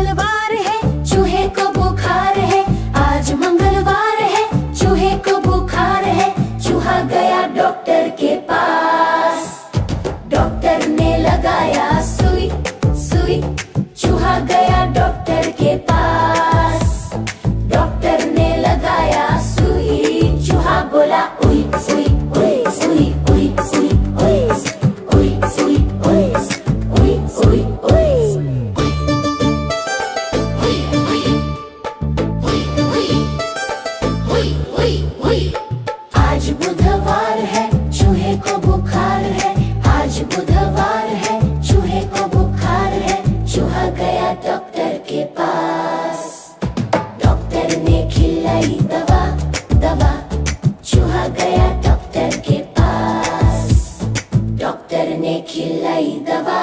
मंगलवार है, चूहे को बुखार है। आज मंगलवार है, चूहे को बुखार है। चूहा गया डॉक्टर के पास, डॉक्टर ने लगाया सुई सुई। चूहा गया डॉक्टर के पास, डॉक्टर ने लगाया सुई। चूहा बोला उई सुई उई सुई उई सुई उई उई सुई उई उई उई उई। आज बुधवार है, चूहे को बुखार है। आज बुधवार है, चूहे को बुखार है। चूहा गया डॉक्टर के पास, डॉक्टर ने खिलाई दवा दवा। चूहा गया डॉक्टर के पास, डॉक्टर ने खिलाई दवा।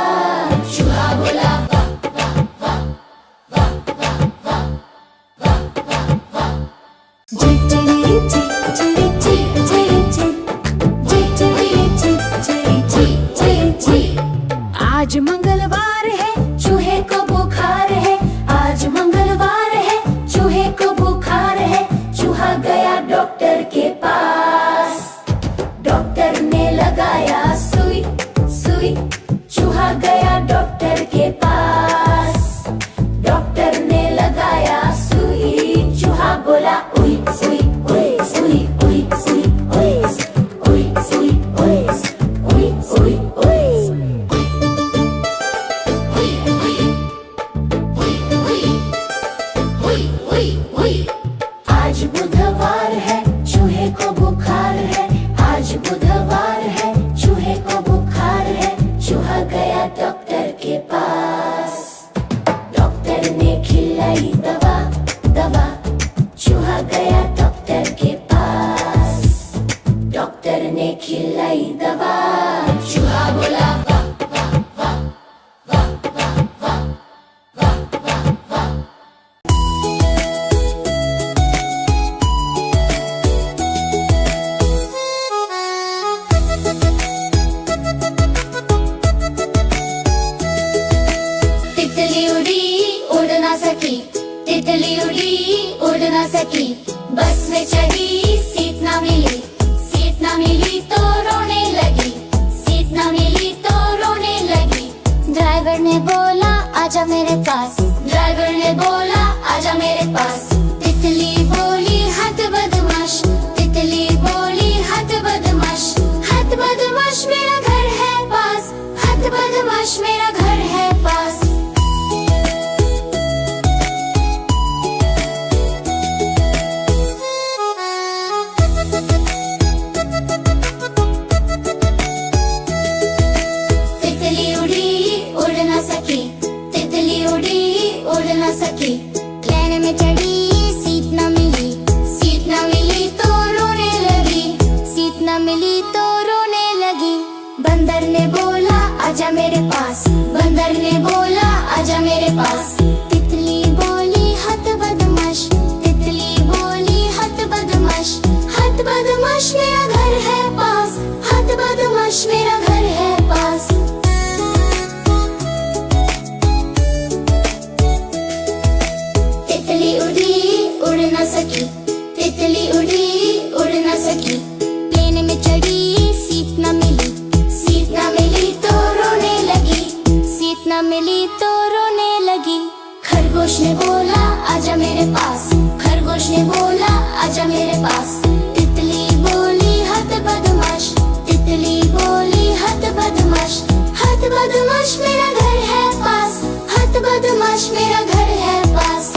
चूहा बोला वाह वाह वाह वाह वाह वाह वाह वाह वाह। जी जी जी जी जी जी जी जी जी जी जी। आज मंगलवार है, चूहे को बुखार है। आज मंगलवार है, चूहे को बुखार है। चूहा गया डॉक्टर के पास, डॉक्टर ने लगाया सुई सुई। चूहा गया डॉक्टर के पास, डॉक्टर ने लगाया सुई। चूहा बोला उई सुई उई सुई उई सुई उई उई सुई उई उई उई उई। आज बुधवार है, चूहे को बुखार है। आज बुधवार है, चूहे को बुखार है। चूहा गया डॉक्टर के पास, डॉक्टर ने खिलाई दवा दवा। चूहा गया डॉक्टर के पास, डॉक्टर ने खिलाई दवा। चूहा बोला वाह वाह वाह वाह वाह वाह वाह वाह वाह। तितली उड़ी उड़ ना सकी, तितली उड़ी उड़ ना सकी। बस में चढ़ी सीट ना मिली, सीट ना मिली तो रोने लगी, सीट ना मिली तो रोने लगी। ड्राइवर ने बोला आजा मेरे पास, ड्राइवर ने बोला आजा मेरे पास। तितली बोली हद बदमाश, तितली बोली हद बदमाश। हद बदमाश मेरा घर है पास, हद बदमाश मेरा घर है पास। तितली उड़ी उड़ ना सकी, तितली उड़ी उड़ ना सकी। प्लेन में चढ़ी सीट ना मिली, सीट ना मिली तो रोने लगी, सीट ना मिली तो रोने लगी। बंदर ने बोला आजा मेरे पास, बंदर ने बोला आजा मेरे पास। तितली बोली हद बदमाश, तितली बोली हद बदमाश। हद बदमाश मेरा घर है पास, हद बदमाश मेरा घर है पास। तितली उड़ी उड़ ना सकी, तितली उड़ी उड़ ना सकी। प्लेन में चढ़ी सीट ना मिली, सीट ना मिली तो रोने लगी, सीट ना मिली तो रोने लगी। खरगोश ने बोला आजा मेरे पास, खरगोश ने बोला आजा मेरे पास। तितली बोली हद बदमाश, तितली बोली हद बदमाश। हद बदमाश मेरा घर है पास, हद बदमाश मेरा घर है पास।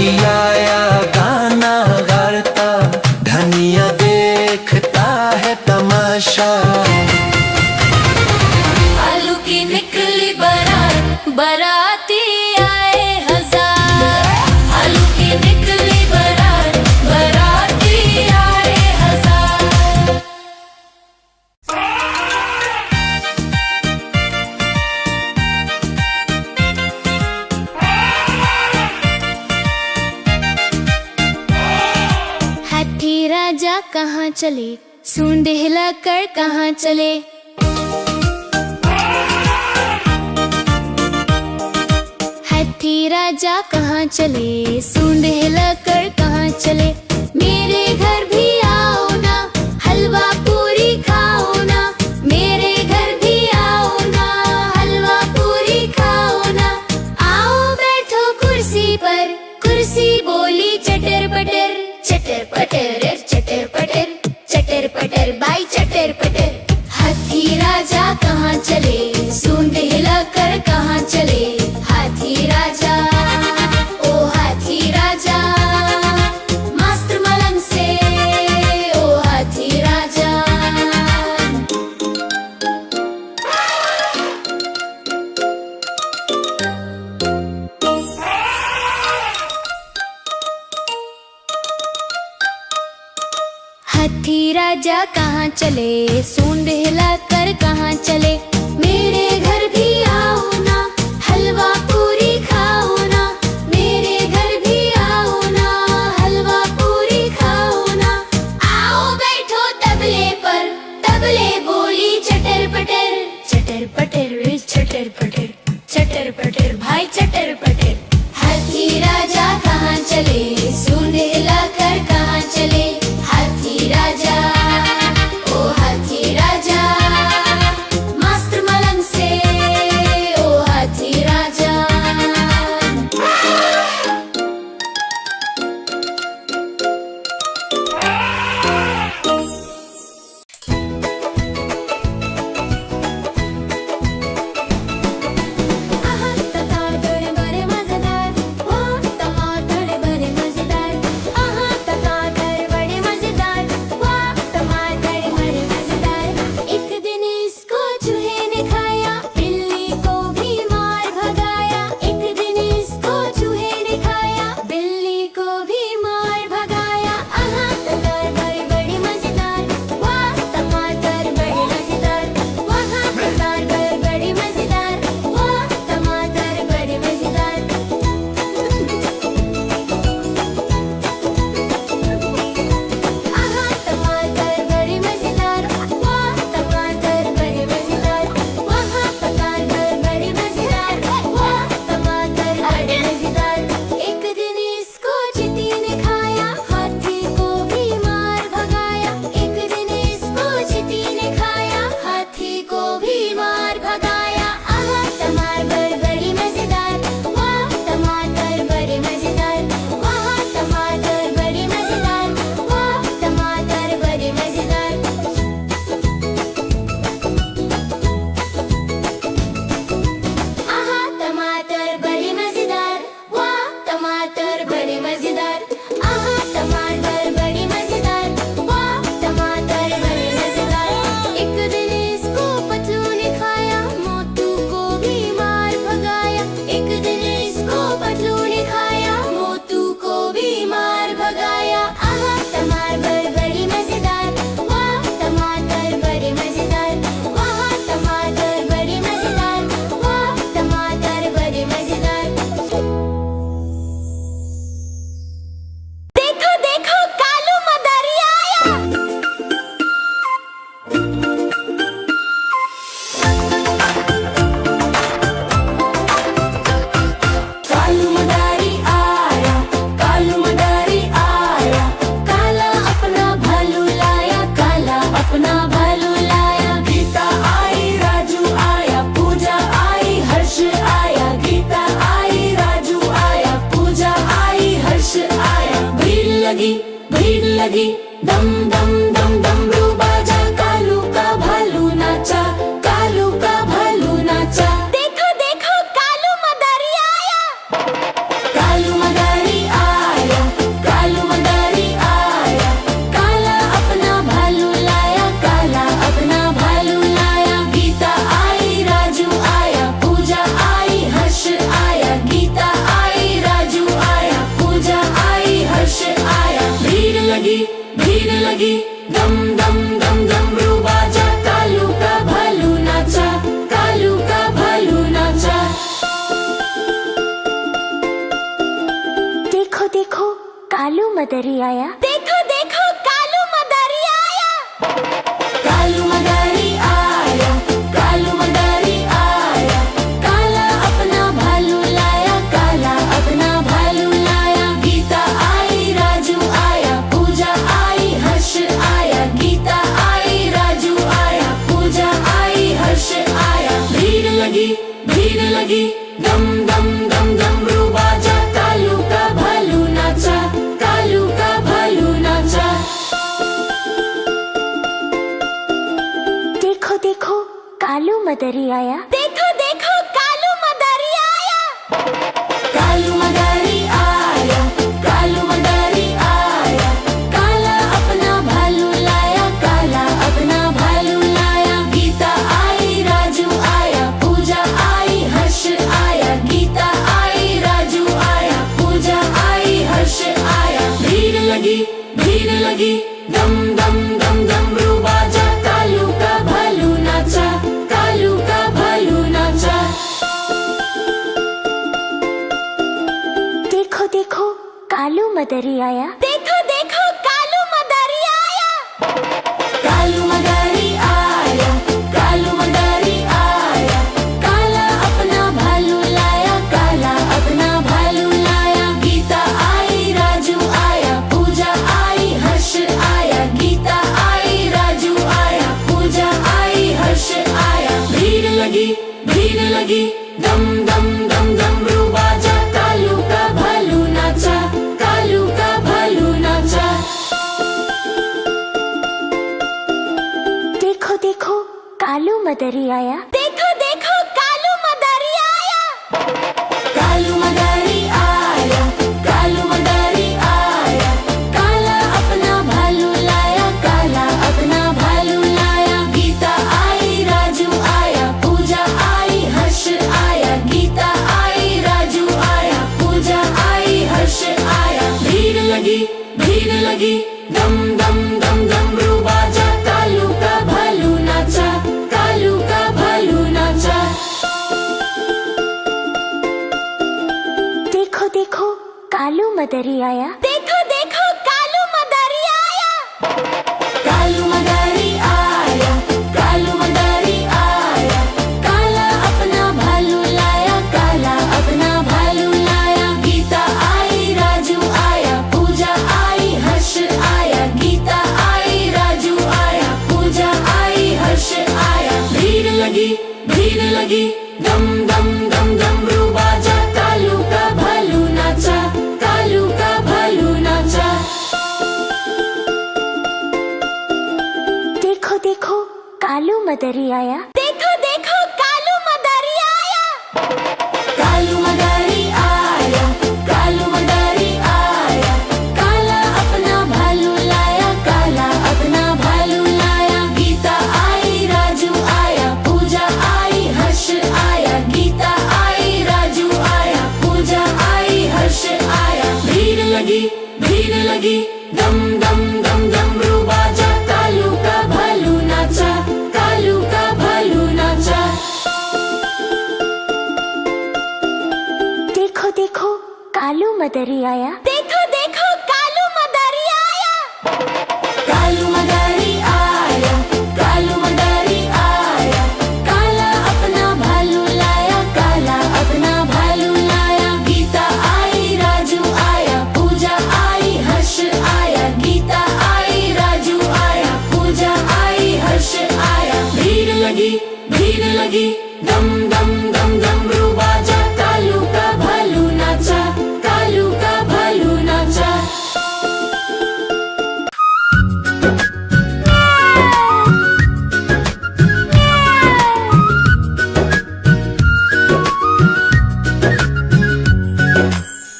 हाथी आया गाना गाता, धनिया देखता है तमाशा। आलू की निकली बारात, बाराती आए हजार। आलू की निकली बारात, बाराती आए हजार। हाथी राजा कहाँ चले, सूंड हिलाकर कहाँ चले। हाथी राजा कहाँ चले, सूंड हिलाकर कहाँ चले। मेरे घर भी आओ ना, हलवा पूरी खाओ ना। मेरे घर भी आओ ना, हलवा पूरी खाओ ना। आओ बैठो कुर्सी पर, कुर्सी बोली चटर पटर। चटर पटर चटर पटर, चटर पटर बाई चटर पटर। हाथी राजा कहाँ चले, सूंड हिलाकर कहाँ चले। हाथी राजा, ओ हाथी राजा, मस्त मलंग से, ओ हाथी राजा। हाथी राजा कहाँ चले, सूंड हिलाकर कहाँ चले। मेरे घर भी आओ ना, हलवा पूरी खाओ ना। मेरे घर भी आओ ना, हलवा पूरी खाओ ना। आओ बैठो तबले पर, तबले बोली चटर पटर। चटर पटर चटर पटर, चटर पटर भाई चटर पटर। हाथी राजा कहाँ चले, सूंड हिलाकर कहाँ चले। हाथी राजा, ओ हाथी राजा, मस्त मलंग से, ओ हाथी राजा। आहा टमाटर बड़े मजेदार, वाह टमाटर बड़े मजेदार। आहा टमाटर बड़े मजेदार, वाह टमाटर बड़े मजेदार। एक दिन इसको चूहे ने खाया, बिल्ली को भी मार भगाया। एक दिन इसको चूहे ने खाया, बिल्ली को भी मार भगाया। आहा टमाटर बड़े मजेदार, वाह टमाटर बड़े मजेदार। वाह टमाटर बड़े मजेदार, वाह टमाटर बड़े मजेदार। आहा टमाटर बड़े मजेदार, वाह टमाटर बड़े मजेदार। वाह टमाटर बड़े मजेदार, वाह टमाटर बड़े मजेदार। एक दिन इसको चींटी ने खाया, हाथी को भी मार भगाया। एक दिन इसको चींटी ने खाया, हाथी को भी मार भगाया। आहा टमाटर बड़े मजेदार, वाह टमाटर बड़े मजेदार। वाह टमाटर बड़े मजेदार, वाह टमाटर बड़े मजेदार। आहा टमाटर बड़े मजेदार, वाह टमाटर बड़े मजेदार। आहा टमाटर बड़े मजेदार, वाह टमाटर बड़े मजेदार। एक दिन इसको पतलू ने खाया, मोटू को भी मार भगाया। एक दिन इसको पतलू ने खाया, मोटू को भी मार भगाया। आहा टमाटर बड़े मजेदार, वाह टमाटर बड़े मजेदार। वाह टमाटर बड़े मजेदार, वाह टमाटर बड़े मजेदार। देखो देखो कालू मदारी आया। कालू मदारी आया, कालू मदारी आया। काला अपना भालू लाया, काला अपना भालू लाया। गीता आई, राजू आया, पूजा आई, हर्ष आया। गीता आई, राजू आया, पूजा आई, हर्ष आया। भीड़ लगी, दम दम दम डमरू बाजा। कालू का भालू नाचा, कालू का भालू नाचा। देखो देखो कालू मदारी आया। कालू मदारी आया। भीड़ लगी दम दम दम डमरू बाजा कालू का भालू नाचा कालू का भालू नाचा। देखो देखो कालू मदरी आया, देखो देखो कालू मदारी आया, कालू मदारी आया, कालू मदारी आया, काला अपना भालू लाया, काला अपना भालू लाया। गीता आई राजू आया, पूजा आई हर्ष आया, गीता आई राजू आया, पूजा आई हर्ष आया। भीड़ लगी दम दम दम डमरू बाजा कालू का भालू नाचा कालू का भालू नाचा। देखो देखो कालू मदरी आया, देखो देखो कालू मदारी आया, कालू मदारी आया, कालू मदारी आया, काला अपना भालू लाया, काला अपना भालू लाया। गीता आई राजू आया, पूजा आई हर्ष आया, गीता आई राजू आया, पूजा आई हर्ष आया। भीड़ लगी दम दम दम डमरू बाजा कालू का भालू नाचा कालू का भालू नाचा। देखो देखो कालू मदरी आया, देखो देखो कालू मदारी आया, कालू मदारी आया, कालू मदारी आया, काला अपना भालू लाया, काला अपना भालू लाया। गीता आई राजू आया, पूजा आई हर्ष आया, गीता आई राजू आया, पूजा आई हर्ष आया। भीड़ लगी दम दम दम डमरू बाजा कालू का भालू नाचा कालू का भालू नाचा। देखो देखो कालू मदरी आया, देखो देखो कालू मदारी आया, कालू मदारी आया, कालू मदारी आया, काला अपना भालू लाया, काला अपना भालू लाया। गीता आई राजू आया, पूजा आई हर्ष आया, गीता आई राजू आया, पूजा आई हर्ष आया। भीड़ लगी दम दम दम डमरू बाजा कालू का भालू नाचा कालू का भालू नाचा। देखो देखो कालू मदरी आया, देखो देखो कालू मदारी आया, कालू मदारी आया, कालू मदारी आया, काला अपना भालू लाया, काला अपना भालू लाया। गीता आई राजू आया, पूजा आई हर्ष आया, गीता आई राजू आया, पूजा आई हर्ष आया। भीड़ लगी दम दम दम डमरू बाजा कालू का भालू नाचा कालू का भालू नाचा। देखो देखो कालू मदरी आया, देखो देखो कालू मदारी आया, कालू मदारी आया, कालू मदारी आया, काला अपना भालू लाया, काला अपना भालू लाया। गीता आई राजू आया, पूजा आई हर्ष आया, गीता आई राजू आया, पूजा आई हर्ष आया। भीड़ लगी दम दम दम डमरू बाजा कालू का भालू नाचा कालू का भालू नाचा। देखो देखो कालू मदरी आया, देखो देखो कालू मदारी आया, कालू मदारी आया, कालू मदारी आया, काला अपना भालू लाया, काला अपना भालू लाया। गीता आई राजू आया, पूजा आई हर्ष आया, गीता आई राजू आया, पूजा आई हर्ष आया। भीड़ लगी दम दम दम डमरू बाजा कालू का भालू नाचा कालू का भालू नाचा।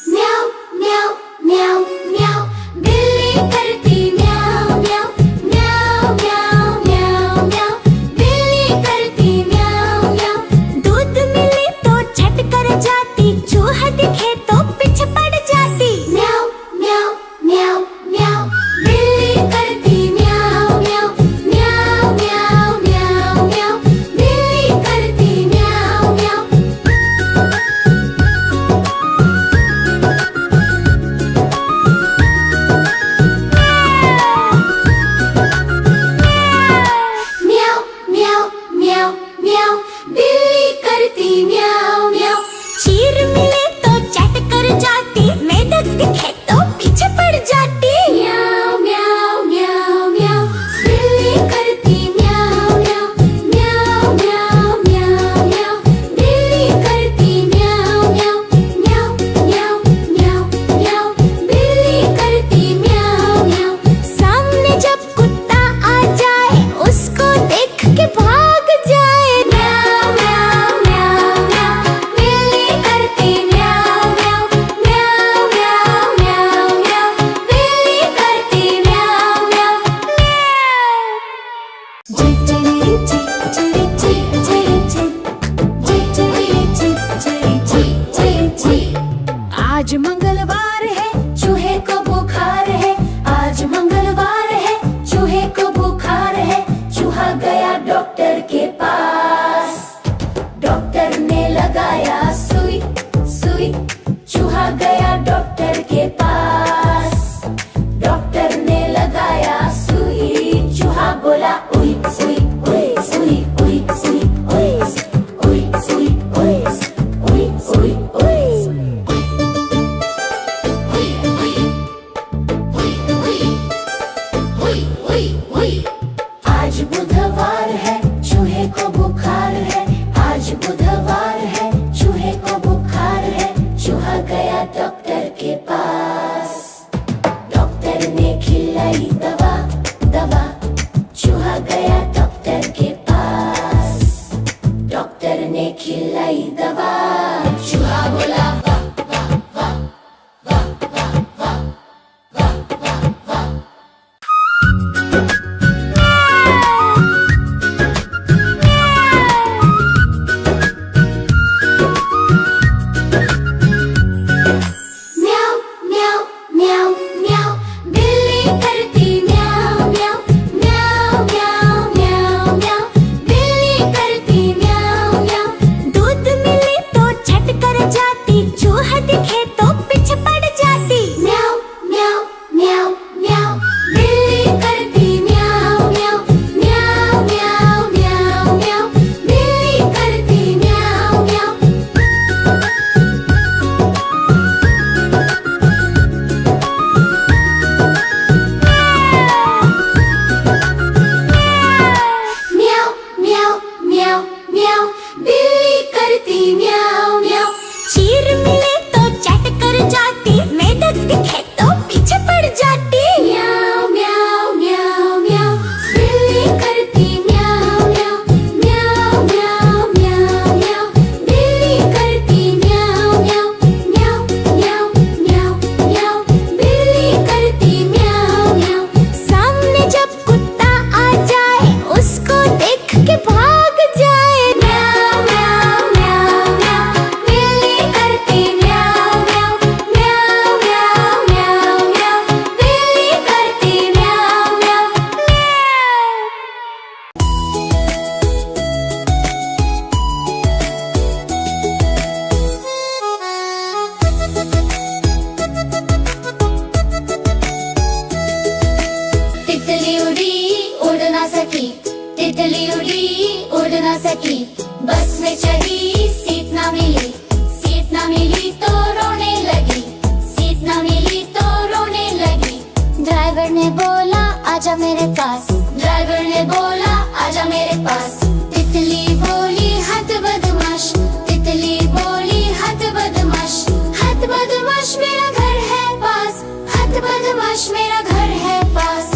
म्याऊ म्याऊ म्याऊ म्याऊ, बिल्ली करती म्याऊ म्याऊ म्याऊ म्याऊ म्याऊ म्याऊ, बिल्ली करती म्याऊ म्याऊ। दिखे तो पीछे पड़ जाती। म्याऊ म्याऊ म्याऊ म्याऊ बिल्ली करती म्याऊ म्याऊ म्याऊ म्याऊ म्याऊ म्याऊ बिल्ली करती म्याऊ म्याऊ म्याऊ म्याऊ म्याऊ म्याऊ बिल्ली करती म्याऊ म्याऊ। सामने जब कुत्ता आ जाए उसको देख के भाग जाए। म्याऊ म्याऊ म्याऊ म्याऊ बिल्ली करती म्याऊ म्याऊ म्याऊ म्याऊ म्याऊ म्याऊ बिल्ली करती म्याऊ म्याऊ म्याऊ। तितली उड़ी उड़ ना सकी, तितली उड़ी उड़ ना सकी। बस में चढ़ी सीट ना मिली, सीट ना मिली तो रोने लगी, सीट ना मिली तो रोने लगी। ड्राइवर ने बोला आजा मेरे पास, ड्राइवर ने बोला आजा मेरे पास। तितली बोली हद बदमाश, तितली बोली हद बदमाश। हद बदमाश मेरा घर है पास, हद बदमाश मेरा घर है पास।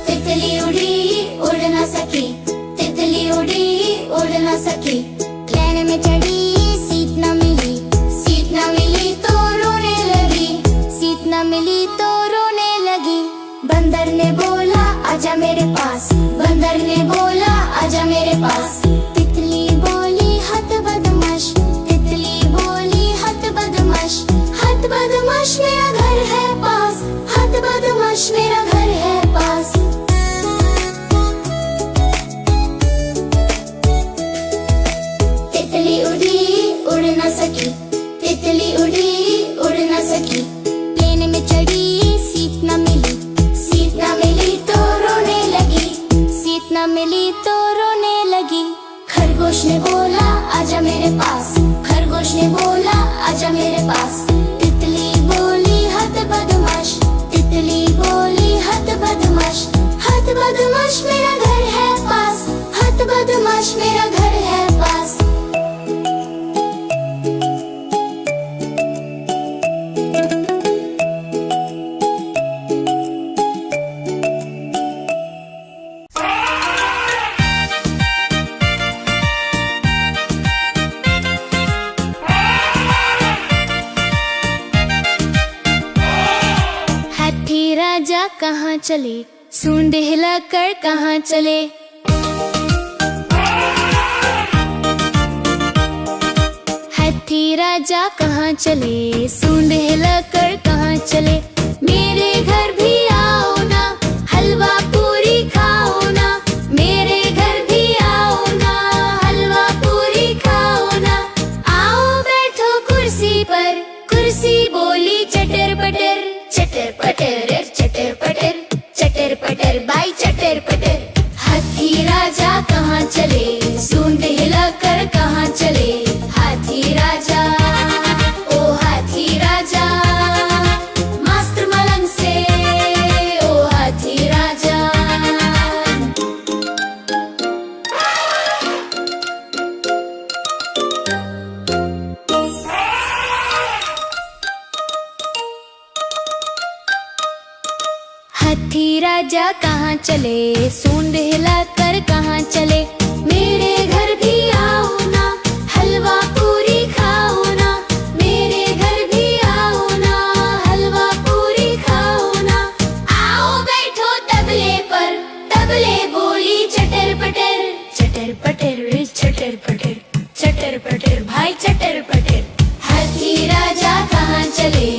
तितली उड़ी उड़ ना सकी, तितली उड़ी उड़ ना सकी। प्लेन में चढ़ी सीट ना मिली, सीट ना मिली तो रोने लगी, सीट ना मिली तो रोने लगी। बंदर ने बोला आजा मेरे पास, बंदर ने बोला आजा मेरे पास। तितली बोली हद बदमाश, तितली बोली हद बदमाश। हद बदमाश मेरा घर है पास, हद बदमाश मेरा घर है पास। तितली उड़ी उड़ ना सकी, तितली उड़ी उड़ ना सकी। प्लेन में चढ़ी सीट ना मिली, सीट ना मिली तो रोने लगी, सीट ना मिली तो रोने लगी। खरगोश ने बोला आजा मेरे पास, खरगोश ने बोला आजा मेरे पास। तितली बोली हद बदमाश, तितली बोली हद बदमाश। हद बदमाश मेरा घर है पास, हद बदमाश मेरा घर है पास। हाथी राजा कहाँ चले, सूंड हिलाकर कहाँ चले। हाथी राजा कहाँ चले, सूंड हिलाकर कहाँ चले। मेरे घर भी आओ ना, हलवा पूरी खाओ ना। मेरे घर भी आओ ना, हलवा पूरी खाओ ना। आओ बैठो कुर्सी पर, कुर्सी बोली चटर पटर, चटर पटर चटर पटर, चटर पटर बाई चटर पटर। हाथी राजा कहाँ चले, सूंड हिलाकर कहाँ चले। हाथी राजा ओ हाथी राजा, मास्टर मलंग से ओ हाथी राजा। हाथी राजा कहाँ चले, सूंड हिलाकर कहाँ चले। मेरे घर भी आओ ना, हलवा पूरी खाओ ना। मेरे घर भी आओ ना, हलवा पूरी खाओ ना। आओ बैठो तबले पर, तबले बोली चटर पटर, चटर पटर चटर पटर, चटर पटर भाई चटर पटर। हाथी राजा कहाँ चले,